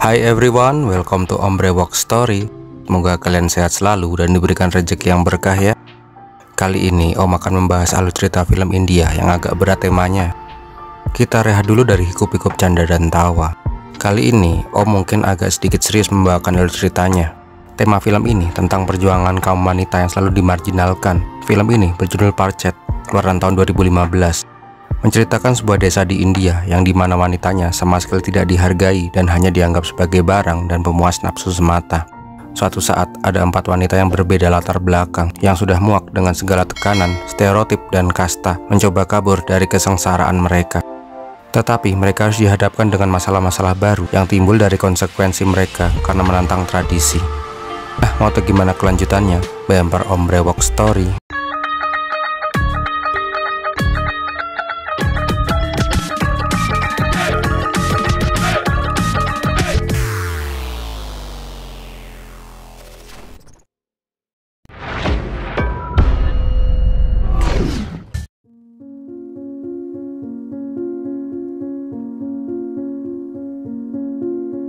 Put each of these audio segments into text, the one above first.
Hi everyone, welcome to Ombre Walk Story. Semoga kalian sehat selalu dan diberikan rezeki yang berkah ya. Kali ini Om akan membahas alur cerita film India yang agak berat temanya. Kita rehat dulu dari hikup-hikup canda dan tawa. Kali ini Om mungkin agak sedikit serius membawakan alur ceritanya. Tema film ini tentang perjuangan kaum wanita yang selalu dimarginalkan. Film ini berjudul Parchet, keluaran tahun 2015. Menceritakan sebuah desa di India yang dimana wanitanya sama sekali tidak dihargai dan hanya dianggap sebagai barang dan pemuas nafsu semata. Suatu saat ada 4 wanita yang berbeda latar belakang yang sudah muak dengan segala tekanan, stereotip dan kasta mencoba kabur dari kesengsaraan mereka. Tetapi mereka harus dihadapkan dengan masalah-masalah baru yang timbul dari konsekuensi mereka karena menantang tradisi. Nah, mau tahu gimana kelanjutannya? Bemper Ombre Walk Story.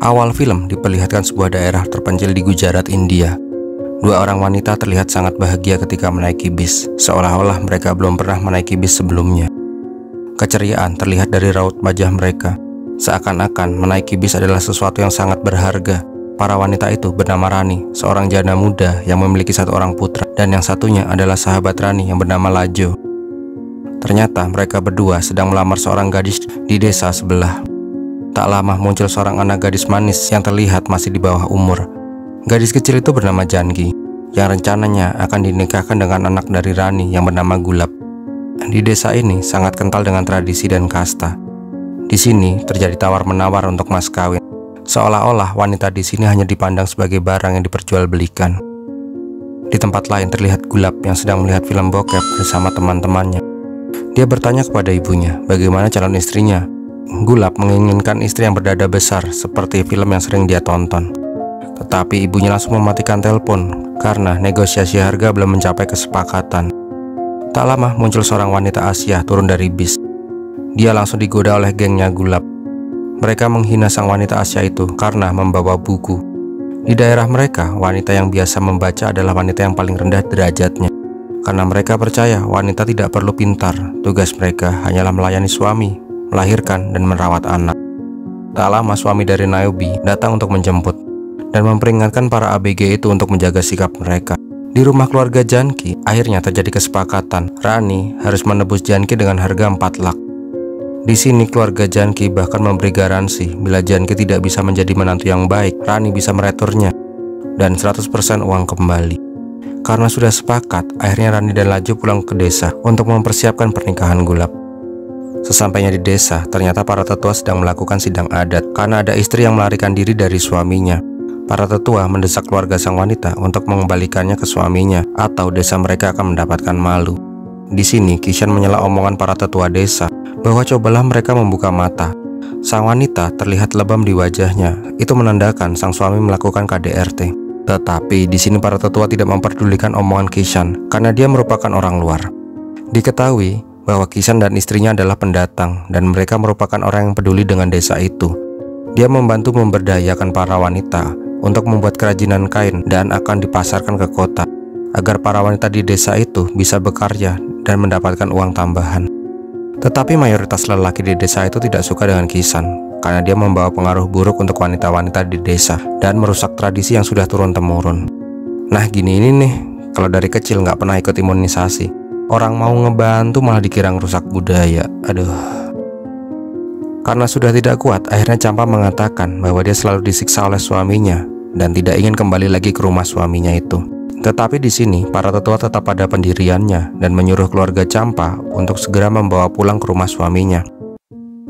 Awal film diperlihatkan sebuah daerah terpencil di Gujarat, India. 2 orang wanita terlihat sangat bahagia ketika menaiki bis, seolah-olah mereka belum pernah menaiki bis sebelumnya. Keceriaan terlihat dari raut wajah mereka, seakan-akan menaiki bis adalah sesuatu yang sangat berharga. Para wanita itu bernama Rani, seorang janda muda yang memiliki 1 orang putra, dan yang satunya adalah sahabat Rani yang bernama Lajo. Ternyata mereka berdua sedang melamar seorang gadis di desa sebelah. Tak lama muncul seorang anak gadis manis yang terlihat masih di bawah umur. Gadis kecil itu bernama Janki, yang rencananya akan dinikahkan dengan anak dari Rani yang bernama Gulab. Di desa ini sangat kental dengan tradisi dan kasta. Di sini terjadi tawar-menawar untuk mas kawin, seolah-olah wanita di sini hanya dipandang sebagai barang yang diperjualbelikan. Di tempat lain terlihat Gulab yang sedang melihat film bokep bersama teman-temannya. Dia bertanya kepada ibunya bagaimana calon istrinya. Gulab menginginkan istri yang berdada besar seperti film yang sering dia tonton. Tetapi ibunya langsung mematikan telepon karena negosiasi harga belum mencapai kesepakatan. Tak lama muncul seorang wanita Asia turun dari bis. Dia langsung digoda oleh gengnya Gulab. Mereka menghina sang wanita Asia itu karena membawa buku. Di daerah mereka, wanita yang biasa membaca adalah wanita yang paling rendah derajatnya. Karena mereka percaya wanita tidak perlu pintar, tugas mereka hanyalah melayani suami, melahirkan dan merawat anak. Tak lama suami dari Niobe datang untuk menjemput dan memperingatkan para ABG itu untuk menjaga sikap mereka. Di rumah keluarga Janki, akhirnya terjadi kesepakatan. Rani harus menebus Janki dengan harga 4 lak. Di sini keluarga Janki bahkan memberi garansi bila Janki tidak bisa menjadi menantu yang baik, Rani bisa mereturnya dan 100% uang kembali. Karena sudah sepakat, akhirnya Rani dan Laju pulang ke desa untuk mempersiapkan pernikahan Gulab. Sesampainya di desa, ternyata para tetua sedang melakukan sidang adat karena ada istri yang melarikan diri dari suaminya. Para tetua mendesak keluarga sang wanita untuk mengembalikannya ke suaminya atau desa mereka akan mendapatkan malu. Di sini Kishan menyela omongan para tetua desa bahwa cobalah mereka membuka mata. Sang wanita terlihat lebam di wajahnya, itu menandakan sang suami melakukan KDRT. Tetapi di sini para tetua tidak memperdulikan omongan Kishan karena dia merupakan orang luar. Diketahui bahwa Kishan dan istrinya adalah pendatang dan mereka merupakan orang yang peduli dengan desa itu. Dia membantu memberdayakan para wanita untuk membuat kerajinan kain dan akan dipasarkan ke kota agar para wanita di desa itu bisa bekerja dan mendapatkan uang tambahan. Tetapi mayoritas lelaki di desa itu tidak suka dengan Kishan karena dia membawa pengaruh buruk untuk wanita-wanita di desa dan merusak tradisi yang sudah turun-temurun. Nah gini ini nih, kalau dari kecil nggak pernah ikut imunisasi, orang mau ngebantu malah dikira rusak budaya. Aduh. Karena sudah tidak kuat, akhirnya Campa mengatakan bahwa dia selalu disiksa oleh suaminya dan tidak ingin kembali lagi ke rumah suaminya itu. Tetapi di sini para tetua tetap pada pendiriannya dan menyuruh keluarga Campa untuk segera membawa pulang ke rumah suaminya.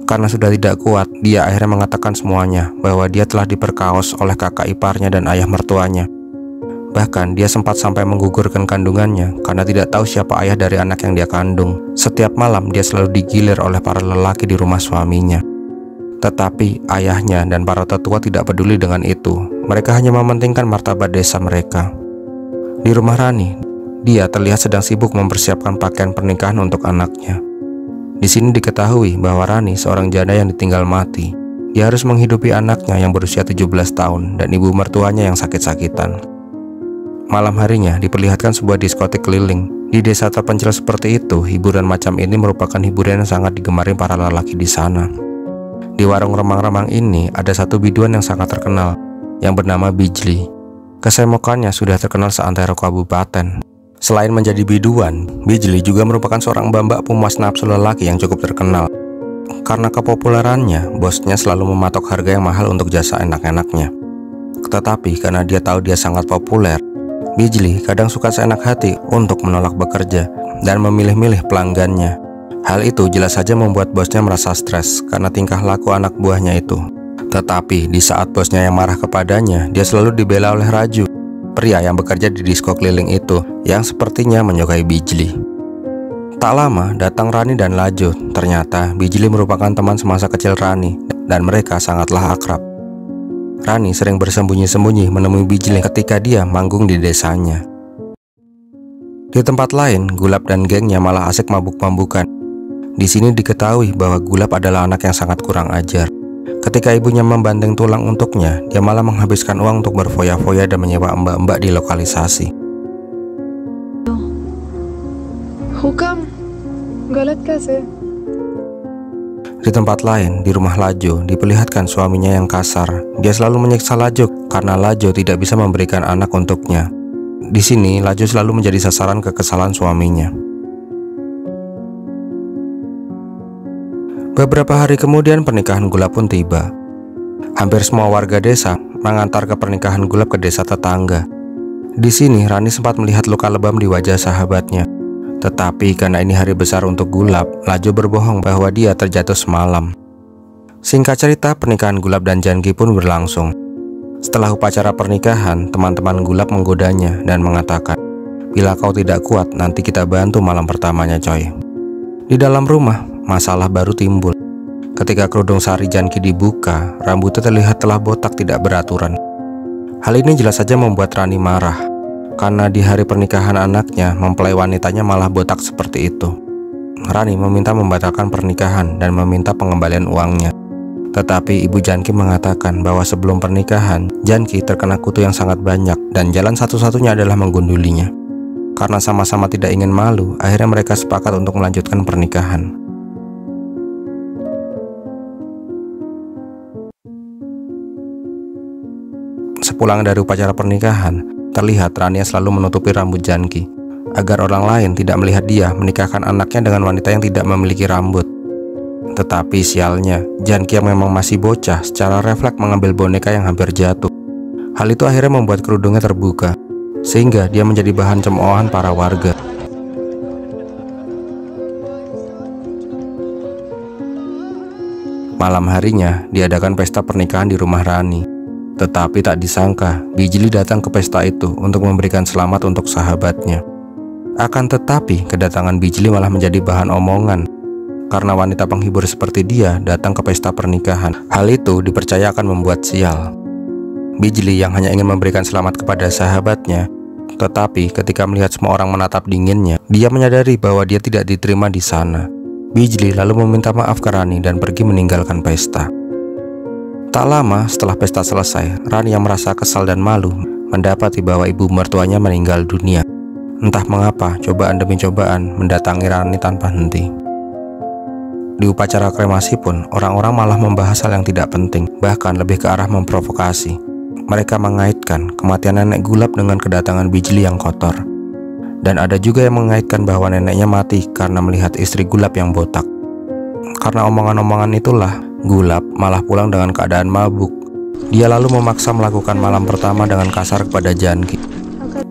Karena sudah tidak kuat, dia akhirnya mengatakan semuanya bahwa dia telah diperkaos oleh kakak iparnya dan ayah mertuanya. Bahkan dia sempat sampai menggugurkan kandungannya karena tidak tahu siapa ayah dari anak yang dia kandung. Setiap malam dia selalu digilir oleh para lelaki di rumah suaminya. Tetapi ayahnya dan para tetua tidak peduli dengan itu. Mereka hanya mementingkan martabat desa mereka. Di rumah Rani, dia terlihat sedang sibuk mempersiapkan pakaian pernikahan untuk anaknya. Di sini diketahui bahwa Rani seorang janda yang ditinggal mati. Dia harus menghidupi anaknya yang berusia 17 tahun dan ibu mertuanya yang sakit-sakitan. Malam harinya diperlihatkan sebuah diskotik keliling. Di desa terpencil seperti itu, hiburan macam ini merupakan hiburan yang sangat digemari para lelaki di sana. Di warung remang-remang ini ada satu biduan yang sangat terkenal, yang bernama Bijli. Kesemokannya sudah terkenal seantero kabupaten. Selain menjadi biduan, Bijli juga merupakan seorang bambak pemuas nafsu lelaki yang cukup terkenal. Karena kepopulerannya, bosnya selalu mematok harga yang mahal untuk jasa enak-enaknya. Tetapi karena dia tahu dia sangat populer, Bijli kadang suka seenak hati untuk menolak bekerja dan memilih-milih pelanggannya. Hal itu jelas saja membuat bosnya merasa stres karena tingkah laku anak buahnya itu. Tetapi di saat bosnya yang marah kepadanya, dia selalu dibela oleh Raju, pria yang bekerja di disko keliling itu, yang sepertinya menyukai Bijli. Tak lama datang Rani dan Lajo. Ternyata Bijli merupakan teman semasa kecil Rani dan mereka sangatlah akrab. Rani sering bersembunyi-sembunyi menemui Bijli ketika dia manggung di desanya. Di tempat lain, Gulab dan gengnya malah asik mabuk-mabukan. Di sini diketahui bahwa Gulab adalah anak yang sangat kurang ajar. Ketika ibunya membandeng tulang untuknya, dia malah menghabiskan uang untuk berfoya-foya dan menyewa mbak-mbak di lokalisasi. Hukam, galat kaise? Di tempat lain, di rumah Lajo, diperlihatkan suaminya yang kasar. Dia selalu menyiksa Lajo karena Lajo tidak bisa memberikan anak untuknya. Di sini, Lajo selalu menjadi sasaran kekesalan suaminya. Beberapa hari kemudian pernikahan Gulab pun tiba. Hampir semua warga desa mengantar ke pernikahan Gulab ke desa tetangga. Di sini, Rani sempat melihat luka lebam di wajah sahabatnya. Tetapi karena ini hari besar untuk Gulab, Lajo berbohong bahwa dia terjatuh semalam. Singkat cerita, pernikahan Gulab dan Janki pun berlangsung. Setelah upacara pernikahan, teman-teman Gulab menggodanya dan mengatakan, "Bila kau tidak kuat, nanti kita bantu malam pertamanya, coy." Di dalam rumah, masalah baru timbul. Ketika kerudung sari Janki dibuka, rambutnya terlihat telah botak tidak beraturan. Hal ini jelas saja membuat Rani marah. Karena di hari pernikahan anaknya, mempelai wanitanya malah botak seperti itu. Rani meminta membatalkan pernikahan dan meminta pengembalian uangnya. Tetapi ibu Janki mengatakan bahwa sebelum pernikahan, Janki terkena kutu yang sangat banyak dan jalan satu-satunya adalah menggundulinya. Karena sama-sama tidak ingin malu, akhirnya mereka sepakat untuk melanjutkan pernikahan. Sepulang dari upacara pernikahan, terlihat Rania selalu menutupi rambut Janki agar orang lain tidak melihat dia menikahkan anaknya dengan wanita yang tidak memiliki rambut. Tetapi sialnya, Janki yang memang masih bocah secara refleks mengambil boneka yang hampir jatuh. Hal itu akhirnya membuat kerudungnya terbuka, sehingga dia menjadi bahan cemoohan para warga. Malam harinya diadakan pesta pernikahan di rumah Rani. Tetapi tak disangka, Bijli datang ke pesta itu untuk memberikan selamat untuk sahabatnya. Akan tetapi, kedatangan Bijli malah menjadi bahan omongan. Karena wanita penghibur seperti dia datang ke pesta pernikahan. Hal itu dipercaya akan membuat sial. Bijli yang hanya ingin memberikan selamat kepada sahabatnya, tetapi ketika melihat semua orang menatap dinginnya, dia menyadari bahwa dia tidak diterima di sana. Bijli lalu meminta maaf ke Rani dan pergi meninggalkan pesta. Tak lama setelah pesta selesai, Rani yang merasa kesal dan malu mendapati bahwa ibu mertuanya meninggal dunia. Entah mengapa, cobaan demi cobaan mendatangi Rani tanpa henti. Di upacara kremasi pun, orang-orang malah membahas hal yang tidak penting, bahkan lebih ke arah memprovokasi. Mereka mengaitkan kematian nenek Gulab dengan kedatangan Bijli yang kotor. Dan ada juga yang mengaitkan bahwa neneknya mati karena melihat istri Gulab yang botak. Karena omongan-omongan itulah, Gulab malah pulang dengan keadaan mabuk. Dia lalu memaksa melakukan malam pertama dengan kasar kepada Janki.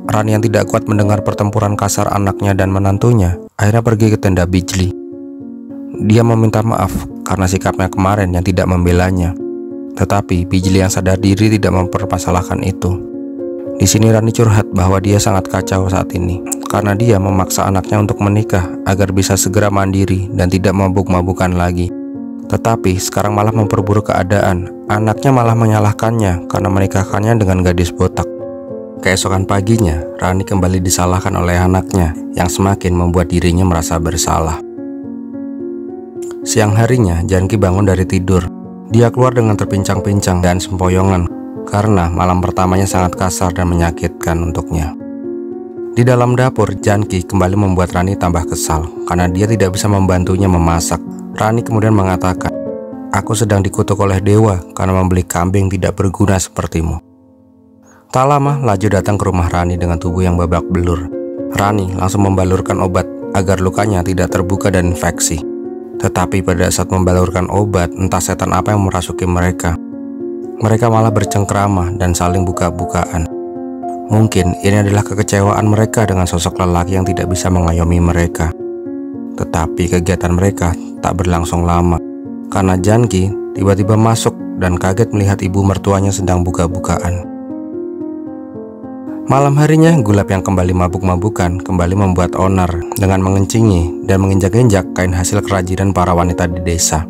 Rani yang tidak kuat mendengar pertempuran kasar anaknya dan menantunya, akhirnya pergi ke tenda Bijli. Dia meminta maaf karena sikapnya kemarin yang tidak membelanya. Tetapi Bijli yang sadar diri tidak mempermasalahkan itu. Di sini Rani curhat bahwa dia sangat kacau saat ini karena dia memaksa anaknya untuk menikah agar bisa segera mandiri dan tidak mabuk-mabukan lagi. Tetapi sekarang malah memperburuk keadaan. Anaknya malah menyalahkannya karena menikahkannya dengan gadis botak. Keesokan paginya, Rani kembali disalahkan oleh anaknya yang semakin membuat dirinya merasa bersalah. Siang harinya, Janki bangun dari tidur. Dia keluar dengan terpincang-pincang dan sempoyongan karena malam pertamanya sangat kasar dan menyakitkan untuknya. Di dalam dapur, Janki kembali membuat Rani tambah kesal karena dia tidak bisa membantunya memasak. Rani kemudian mengatakan, "Aku sedang dikutuk oleh dewa karena membeli kambing tidak berguna sepertimu." Tak lama, Lajo datang ke rumah Rani dengan tubuh yang babak belur. Rani langsung membalurkan obat agar lukanya tidak terbuka dan infeksi. Tetapi pada saat membalurkan obat, entah setan apa yang merasuki mereka. Mereka malah bercengkrama dan saling buka-bukaan. Mungkin ini adalah kekecewaan mereka dengan sosok lelaki yang tidak bisa mengayomi mereka. Tetapi kegiatan mereka tak berlangsung lama, karena Janki tiba-tiba masuk dan kaget melihat ibu mertuanya sedang buka-bukaan. Malam harinya, Gulap yang kembali mabuk-mabukan kembali membuat onar dengan mengencingi dan menginjak-injak kain hasil kerajinan para wanita di desa.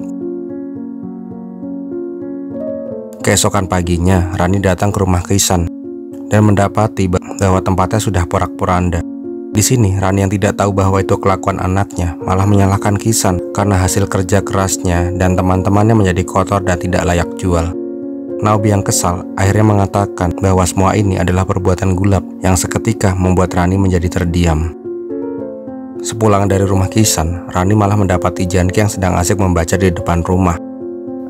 Keesokan paginya, Rani datang ke rumah Kisan dan mendapati bahwa tempatnya sudah porak-poranda. Di sini, Rani yang tidak tahu bahwa itu kelakuan anaknya malah menyalahkan Kisan karena hasil kerja kerasnya dan teman-temannya menjadi kotor dan tidak layak jual. Naobi yang kesal akhirnya mengatakan bahwa semua ini adalah perbuatan Gulap yang seketika membuat Rani menjadi terdiam. Sepulang dari rumah Kisan, Rani malah mendapati Janki yang sedang asik membaca di depan rumah.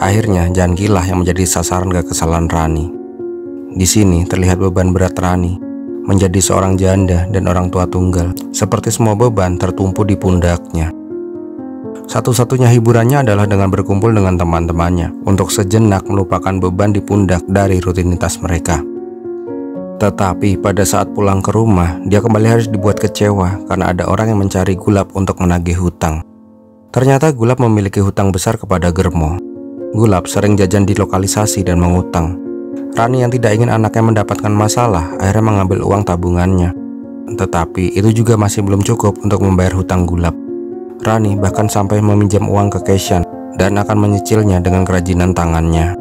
Akhirnya Janki lah yang menjadi sasaran kekesalan Rani. Di sini terlihat beban berat Rani menjadi seorang janda dan orang tua tunggal. Seperti semua beban tertumpu di pundaknya. Satu-satunya hiburannya adalah dengan berkumpul dengan teman-temannya untuk sejenak melupakan beban di pundak dari rutinitas mereka. Tetapi pada saat pulang ke rumah, dia kembali harus dibuat kecewa karena ada orang yang mencari Gulap untuk menagih hutang. Ternyata Gulap memiliki hutang besar kepada Germo. Gulap sering jajan di lokalisasi dan mengutang. Rani yang tidak ingin anaknya mendapatkan masalah akhirnya mengambil uang tabungannya. Tetapi itu juga masih belum cukup untuk membayar hutang Gulap. Rani bahkan sampai meminjam uang ke Keshan dan akan menyicilnya dengan kerajinan tangannya.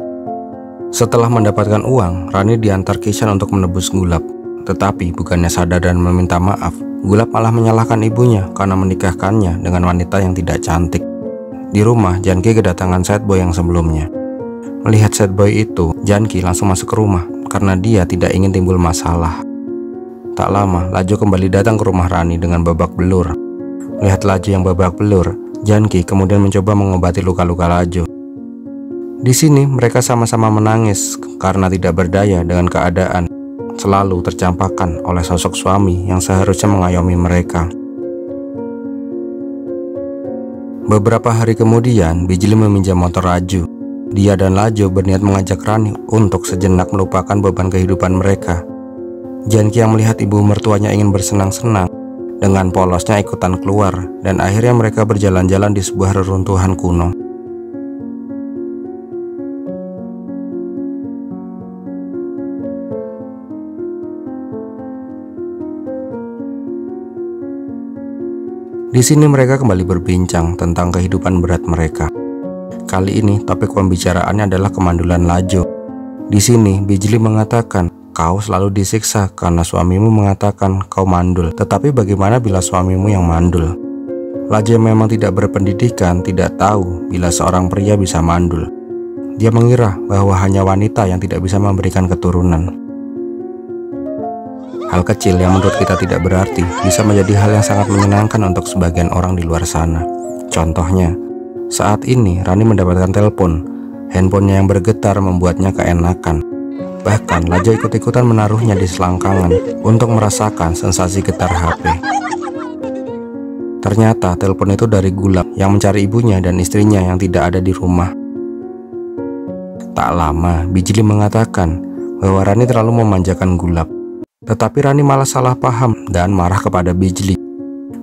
Setelah mendapatkan uang, Rani diantar Keshan untuk menebus Gulap. Tetapi bukannya sadar dan meminta maaf, Gulap malah menyalahkan ibunya karena menikahkannya dengan wanita yang tidak cantik. Di rumah, Janki kedatangan sad boy yang sebelumnya. Melihat sad boy itu, Janki langsung masuk ke rumah karena dia tidak ingin timbul masalah. Tak lama, Lajo kembali datang ke rumah Rani dengan babak belur. Melihat Lajo yang babak belur, Janki kemudian mencoba mengobati luka-luka Lajo. Di sini mereka sama-sama menangis karena tidak berdaya dengan keadaan, selalu tercampakkan oleh sosok suami yang seharusnya mengayomi mereka. Beberapa hari kemudian, Bijli meminjam motor Raju. Dia dan Lajo berniat mengajak Rani untuk sejenak melupakan beban kehidupan mereka. Janki yang melihat ibu mertuanya ingin bersenang-senang, dengan polosnya ikutan keluar, dan akhirnya mereka berjalan-jalan di sebuah reruntuhan kuno. Di sini mereka kembali berbincang tentang kehidupan berat mereka. Kali ini topik pembicaraannya adalah kemandulan Lajo. Di sini Bijli mengatakan, "Kau selalu disiksa karena suamimu mengatakan kau mandul. Tetapi bagaimana bila suamimu yang mandul?" Lajo memang tidak berpendidikan, tidak tahu bila seorang pria bisa mandul. Dia mengira bahwa hanya wanita yang tidak bisa memberikan keturunan. Hal kecil yang menurut kita tidak berarti bisa menjadi hal yang sangat menyenangkan untuk sebagian orang di luar sana. Contohnya, saat ini Rani mendapatkan telepon. Handphonenya yang bergetar membuatnya keenakan. Bahkan Lajo ikut-ikutan menaruhnya di selangkangan untuk merasakan sensasi getar HP. Ternyata telepon itu dari Gulap yang mencari ibunya dan istrinya yang tidak ada di rumah. Tak lama, Bijli mengatakan bahwa Rani terlalu memanjakan Gulap. Tetapi Rani malah salah paham dan marah kepada Bijli.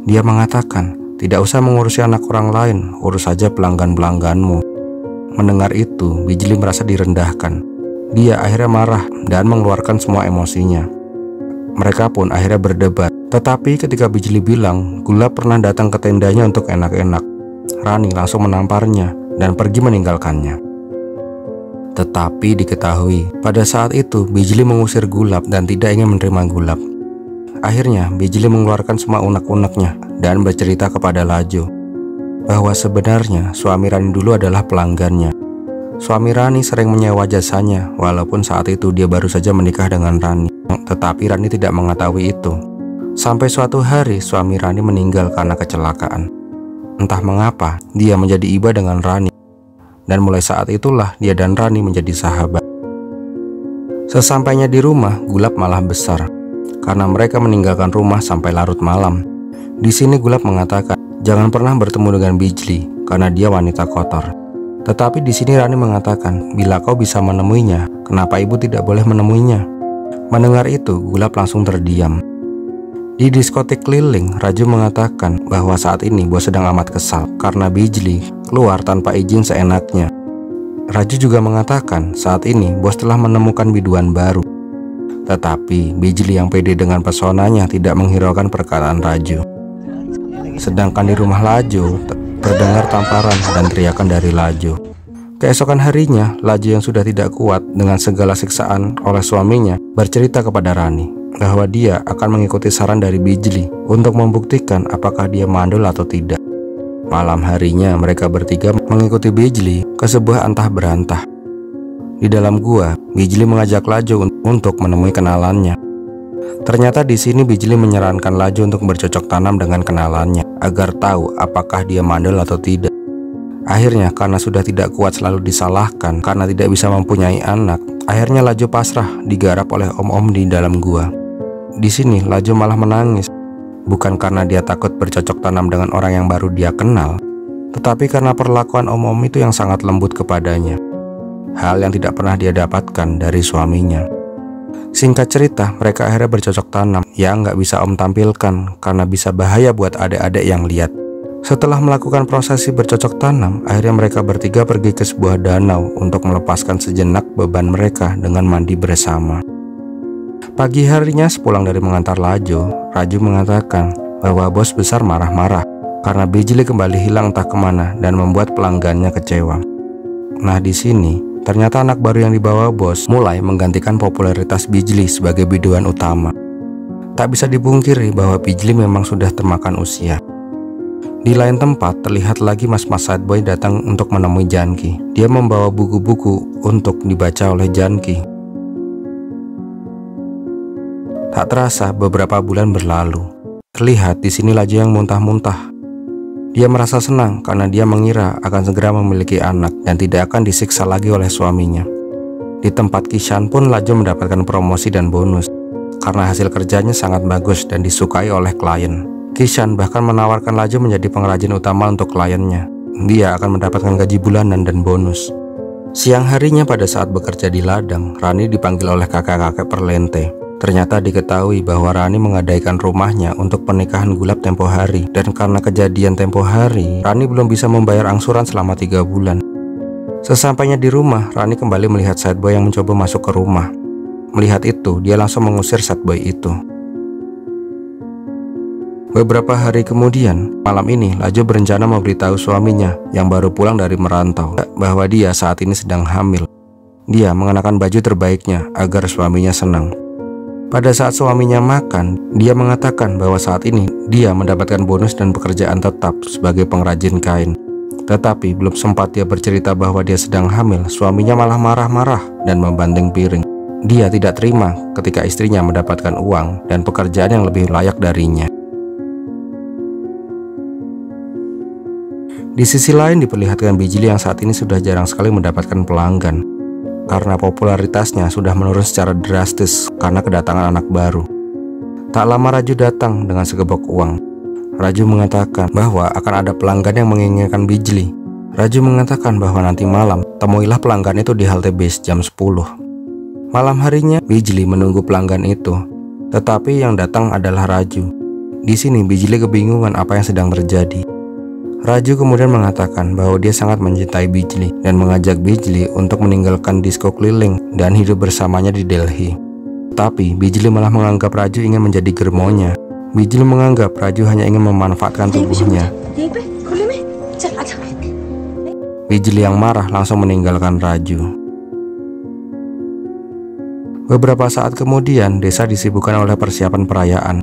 Dia mengatakan, "Tidak usah mengurusi anak orang lain, urus saja pelanggan-pelangganmu." Mendengar itu, Bijli merasa direndahkan. Dia akhirnya marah dan mengeluarkan semua emosinya. Mereka pun akhirnya berdebat. Tetapi ketika Bijli bilang Gulap pernah datang ke tendanya untuk enak-enak, Rani langsung menamparnya dan pergi meninggalkannya. Tetapi diketahui, pada saat itu Bijli mengusir Gulap dan tidak ingin menerima Gulap. Akhirnya Bijli mengeluarkan semua unek-uneknya dan bercerita kepada Lajo bahwa sebenarnya suami Rani dulu adalah pelanggannya. Suami Rani sering menyewa jasanya, walaupun saat itu dia baru saja menikah dengan Rani. Tetapi Rani tidak mengetahui itu. Sampai suatu hari suami Rani meninggal karena kecelakaan. Entah mengapa, dia menjadi iba dengan Rani. Dan mulai saat itulah dia dan Rani menjadi sahabat. Sesampainya di rumah, Gulab malah besar karena mereka meninggalkan rumah sampai larut malam. Di sini Gulab mengatakan, jangan pernah bertemu dengan Bijli karena dia wanita kotor. Tetapi di sini Rani mengatakan, bila kau bisa menemuinya, kenapa ibu tidak boleh menemuinya? Mendengar itu, Gulab langsung terdiam. Di diskotik keliling, Raju mengatakan bahwa saat ini bos sedang amat kesal karena Bijli keluar tanpa izin seenaknya. Raju juga mengatakan saat ini bos telah menemukan biduan baru. Tetapi Bijli yang pede dengan pesonanya tidak menghiraukan perkataan Raju. Sedangkan di rumah Laju terdengar tamparan dan teriakan dari Laju. Keesokan harinya, Laju yang sudah tidak kuat dengan segala siksaan oleh suaminya bercerita kepada Rani bahwa dia akan mengikuti saran dari Bijli untuk membuktikan apakah dia mandul atau tidak. Malam harinya mereka bertiga mengikuti Bijli ke sebuah antah berantah. Di dalam gua, Bijli mengajak Laju untuk menemui kenalannya. Ternyata di sini Bijli menyarankan Laju untuk bercocok tanam dengan kenalannya agar tahu apakah dia mandul atau tidak. Akhirnya karena sudah tidak kuat selalu disalahkan karena tidak bisa mempunyai anak, akhirnya Laju pasrah digarap oleh om-om di dalam gua. Di sini Laju malah menangis, bukan karena dia takut bercocok tanam dengan orang yang baru dia kenal, tetapi karena perlakuan om-om itu yang sangat lembut kepadanya. Hal yang tidak pernah dia dapatkan dari suaminya. Singkat cerita, mereka akhirnya bercocok tanam yang nggak bisa om tampilkan karena bisa bahaya buat adik-adik yang lihat. Setelah melakukan prosesi bercocok tanam, akhirnya mereka bertiga pergi ke sebuah danau untuk melepaskan sejenak beban mereka dengan mandi bersama. Pagi harinya sepulang dari mengantar Laju, Raju mengatakan bahwa bos besar marah-marah karena Bijli kembali hilang entah kemana dan membuat pelanggannya kecewa. Nah di sini ternyata anak baru yang dibawa bos mulai menggantikan popularitas Bijli sebagai biduan utama. Tak bisa dipungkiri bahwa Bijli memang sudah termakan usia. Di lain tempat terlihat lagi mas-mas sad boy datang untuk menemui Janki. Dia membawa buku-buku untuk dibaca oleh Janki. Tak terasa beberapa bulan berlalu. Terlihat di sini Laju yang muntah-muntah. Dia merasa senang karena dia mengira akan segera memiliki anak dan tidak akan disiksa lagi oleh suaminya. Di tempat Kishan pun Laju mendapatkan promosi dan bonus karena hasil kerjanya sangat bagus dan disukai oleh klien. Kishan bahkan menawarkan Laju menjadi pengrajin utama untuk kliennya. Dia akan mendapatkan gaji bulanan dan bonus. Siang harinya pada saat bekerja di ladang, Rani dipanggil oleh kakek-kakek Perlente. Ternyata diketahui bahwa Rani menggadaikan rumahnya untuk pernikahan Gulab tempo hari. Dan karena kejadian tempo hari, Rani belum bisa membayar angsuran selama 3 bulan. Sesampainya di rumah, Rani kembali melihat sad boy yang mencoba masuk ke rumah. Melihat itu, dia langsung mengusir sad boy itu. Beberapa hari kemudian, malam ini Laju berencana memberitahu suaminya yang baru pulang dari merantau bahwa dia saat ini sedang hamil. Dia mengenakan baju terbaiknya agar suaminya senang. Pada saat suaminya makan, dia mengatakan bahwa saat ini dia mendapatkan bonus dan pekerjaan tetap sebagai pengrajin kain. Tetapi belum sempat dia bercerita bahwa dia sedang hamil, suaminya malah marah-marah dan membanting piring. Dia tidak terima ketika istrinya mendapatkan uang dan pekerjaan yang lebih layak darinya. Di sisi lain diperlihatkan Bijli yang saat ini sudah jarang sekali mendapatkan pelanggan karena popularitasnya sudah menurun secara drastis karena kedatangan anak baru. Tak lama Raju datang dengan segebok uang. Raju mengatakan bahwa akan ada pelanggan yang menginginkan Bijli. Raju mengatakan bahwa nanti malam temuilah pelanggan itu di halte bis jam 10. Malam harinya Bijli menunggu pelanggan itu, tetapi yang datang adalah Raju. Di sini Bijli kebingungan apa yang sedang terjadi. Raju kemudian mengatakan bahwa dia sangat mencintai Bijli dan mengajak Bijli untuk meninggalkan disko keliling dan hidup bersamanya di Delhi. Tapi Bijli malah menganggap Raju ingin menjadi germonya. Bijli menganggap Raju hanya ingin memanfaatkan tubuhnya. Bijli yang marah langsung meninggalkan Raju. Beberapa saat kemudian, desa disibukkan oleh persiapan perayaan.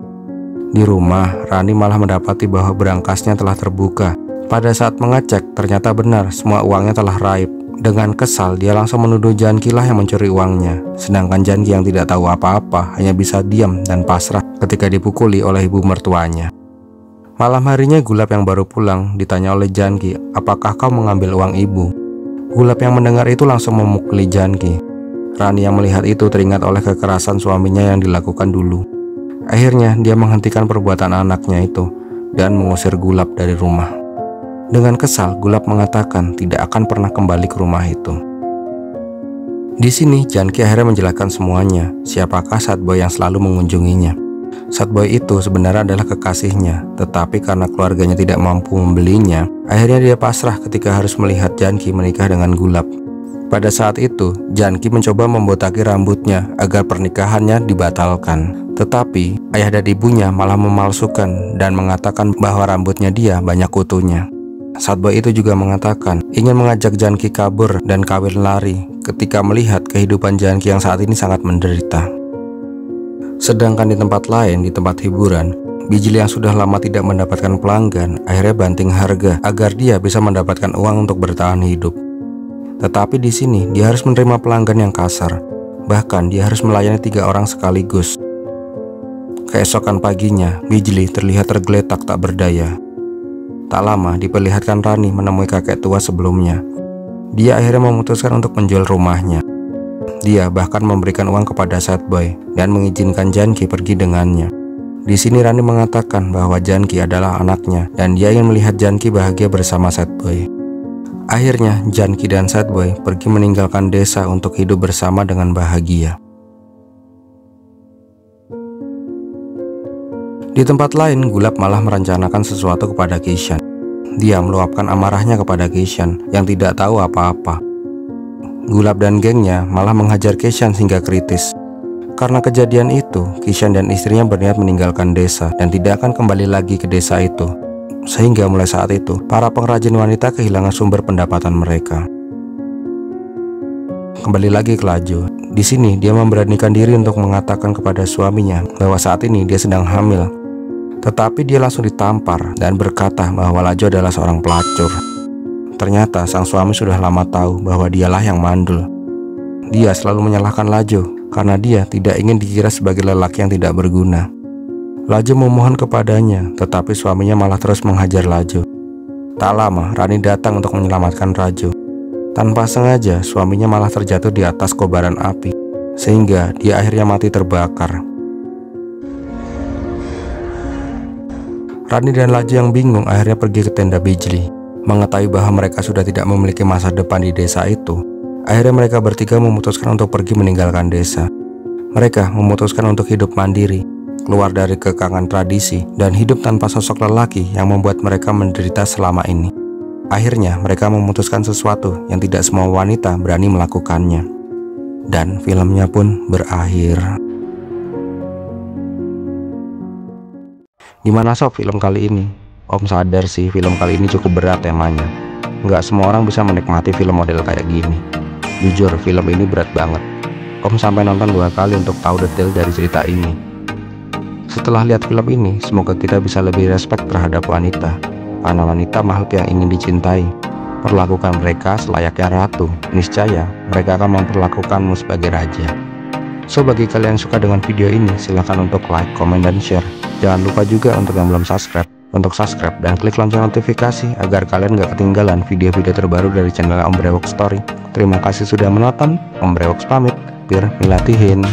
Di rumah, Rani malah mendapati bahwa berangkasnya telah terbuka. Pada saat mengecek, ternyata benar semua uangnya telah raib Dengan kesal, dia langsung menuduh Janki lah yang mencuri uangnya. Sedangkan Janki yang tidak tahu apa-apa hanya bisa diam dan pasrah ketika dipukuli oleh ibu mertuanya. Malam harinya Gulab yang baru pulang ditanya oleh Janki, "Apakah kau mengambil uang ibu?" Gulab yang mendengar itu langsung memukuli Janki. Rani yang melihat itu teringat oleh kekerasan suaminya yang dilakukan dulu. Akhirnya dia menghentikan perbuatan anaknya itu dan mengusir Gulab dari rumah. Dengan kesal, Gulab mengatakan tidak akan pernah kembali ke rumah itu. Di sini Janki akhirnya menjelaskan semuanya, siapakah sad boy yang selalu mengunjunginya. Sad boy itu sebenarnya adalah kekasihnya, tetapi karena keluarganya tidak mampu membelinya, akhirnya dia pasrah ketika harus melihat Janki menikah dengan Gulab. Pada saat itu, Janki mencoba membotaki rambutnya agar pernikahannya dibatalkan. Tetapi, ayah dan ibunya malah memalsukan dan mengatakan bahwa rambutnya dia banyak kutunya. Sad boy itu juga mengatakan ingin mengajak Janki kabur dan kawin lari ketika melihat kehidupan Janki yang saat ini sangat menderita. Sedangkan di tempat lain, di tempat hiburan, Bijli yang sudah lama tidak mendapatkan pelanggan akhirnya banting harga agar dia bisa mendapatkan uang untuk bertahan hidup. Tetapi di sini dia harus menerima pelanggan yang kasar. Bahkan dia harus melayani 3 orang sekaligus. Keesokan paginya, Bijli terlihat tergeletak tak berdaya. Tak lama diperlihatkan Rani menemui kakek tua sebelumnya. Dia akhirnya memutuskan untuk menjual rumahnya. Dia bahkan memberikan uang kepada sad boy dan mengizinkan Janki pergi dengannya. Di sini Rani mengatakan bahwa Janki adalah anaknya dan dia ingin melihat Janki bahagia bersama sad boy. Akhirnya Janki dan sad boy pergi meninggalkan desa untuk hidup bersama dengan bahagia. Di tempat lain, Gulab malah merencanakan sesuatu kepada Kishan. Dia meluapkan amarahnya kepada Kishan yang tidak tahu apa-apa. Gulab dan gengnya malah menghajar Kishan hingga kritis. Karena kejadian itu, Kishan dan istrinya berniat meninggalkan desa dan tidak akan kembali lagi ke desa itu. Sehingga mulai saat itu, para pengrajin wanita kehilangan sumber pendapatan mereka. Kembali lagi ke Lajo. Di sini dia memberanikan diri untuk mengatakan kepada suaminya bahwa saat ini dia sedang hamil. Tetapi dia langsung ditampar dan berkata bahwa Lajo adalah seorang pelacur. Ternyata sang suami sudah lama tahu bahwa dialah yang mandul. Dia selalu menyalahkan Lajo karena dia tidak ingin dikira sebagai lelaki yang tidak berguna. Lajo memohon kepadanya, tetapi suaminya malah terus menghajar Lajo. Tak lama, Rani datang untuk menyelamatkan Lajo. Tanpa sengaja, suaminya malah terjatuh di atas kobaran api, sehingga dia akhirnya mati terbakar. Rani dan Lajo yang bingung akhirnya pergi ke tenda Bijli. Mengetahui bahwa mereka sudah tidak memiliki masa depan di desa itu, akhirnya mereka bertiga memutuskan untuk pergi meninggalkan desa. Mereka memutuskan untuk hidup mandiri, keluar dari kekangan tradisi, dan hidup tanpa sosok lelaki yang membuat mereka menderita selama ini. Akhirnya mereka memutuskan sesuatu yang tidak semua wanita berani melakukannya. Dan filmnya pun berakhir. Gimana sob film kali ini? Om sadar sih film kali ini cukup berat temanya. Nggak semua orang bisa menikmati film model kayak gini. Jujur film ini berat banget. Om sampai nonton 2 kali untuk tahu detail dari cerita ini. Setelah lihat film ini, semoga kita bisa lebih respect terhadap wanita. Karena wanita makhluk yang ingin dicintai. Perlakukan mereka selayaknya ratu. Niscaya mereka akan memperlakukanmu sebagai raja. So bagi kalian yang suka dengan video ini, silahkan untuk like, komen, dan share. Jangan lupa juga untuk yang belum subscribe, untuk subscribe dan klik lonceng notifikasi agar kalian gak ketinggalan video-video terbaru dari channel Om Brewok Story. Terima kasih sudah menonton. Om Brewok pamit. Bir milatihin.